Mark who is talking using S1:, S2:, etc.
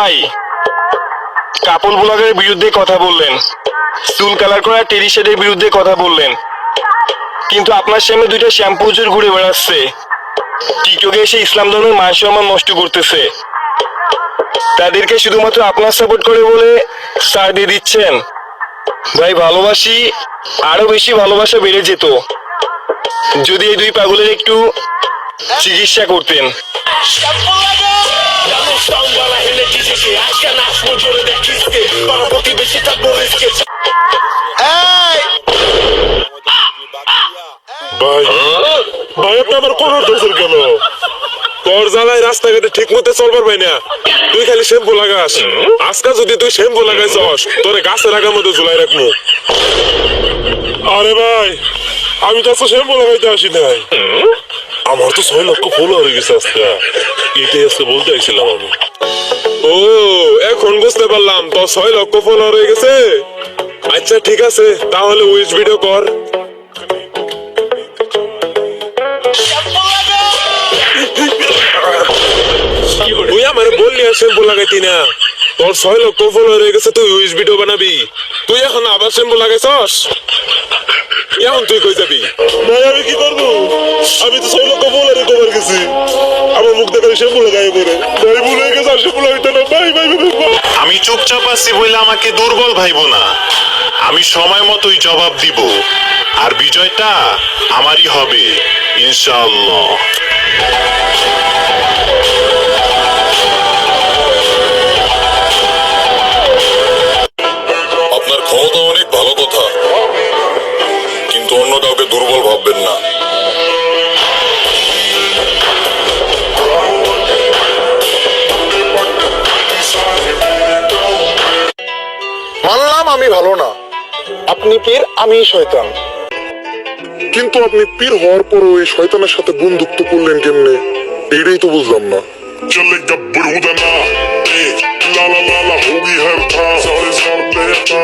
S1: ভাই, কাপল ব্লগারের বিরুদ্ধে কথা বললেন, চুল কালার করা টেরি শেডের বিরুদ্ধে কথা বললেন, কিন্তু আপনার সামনে দুইটা শ্যাম্পু হুজুর ঘুরে বেড়াচ্ছে, টিকটকে এসে ইসলাম ধর্মের মান সম্মান নষ্ট করতেছে। তাদেরকে শুধুমাত্র আপনার সাপোর্ট করে বলে স্টার দিয়ে দিচ্ছেন। ভাই ভালোবাসি, আরো বেশি ভালোবাসা বেড়ে যেত যদি এই দুই পাগলের একটু চিকিৎসা করতেন।
S2: ভাই ভাই আপনি আমার কোন দোষের কেন? তোর জ্বালায় রাস্তাঘাটে ঠিক মতো চলবার ভাই না, তুই খালি শ্যাম্পু লাগাস। আজকে যদি তুই শ্যাম্পু লাগাইছস তোরে গাছের আগার মধ্যে ঝুলাই রাখবো। আরে ভাই আমি তো শ্যাম্পু লাগাইতে আসি নাই, আমার তো 6 লক্ষ ফুল হয়ে গেছে আজকে, এটাই আজকে বলতে আইছিলাম আমি। ও এখন বুঝতে পারলাম তো 6 লক্ষ ফুল হয়ে গেছে। আচ্ছা ঠিক আছে, তাহলে উইশ ভিডিও কর। তুই আমার বললি শ্যাম্পু লাগাইতি না, তোর 6 লক্ষ ফলোয়ার হয়ে গেছে, তুই উইশ ভিডিও বানাবি? তুই এখন আবার শ্যাম্পু লাগাইছস, এখন তুই কই যাবি? ভাই আমি কি করবো, আমি তো 6 লক্ষ ফলোয়ারে কভার গেছি, আমার মুখ দেখে শ্যাম্পু লাগাই পরে ভাই ভুল হয়ে গেছে, আর শ্যাম্পু লাগাইতে না ভাই ভাই ভাই।
S3: আমি চুপচাপ আছি বলে আমাকে দুর্বল ভাইবো না, আমি সময় মতোই জবাব দিব, আর বিজয়টা আমারই হবে ইনশাআল্লাহ।
S4: আপনার ক্ষমতা অনেক ভালো কথা, কিন্তু অন্য কাউকে দুর্বল ভাববেন না।
S5: মানলাম আমি ভালো না, আপনি পীর আমি শয়তান,
S2: কিন্তু আপনি পীর হওয়ার পরও এই শয়তানের সাথে বন্ধুত্ব করলেন কেমনে, এটাই তো বুঝলাম না।
S4: चले गब्बर उदना ला ला ला ला होगी हर था सारे साल पे था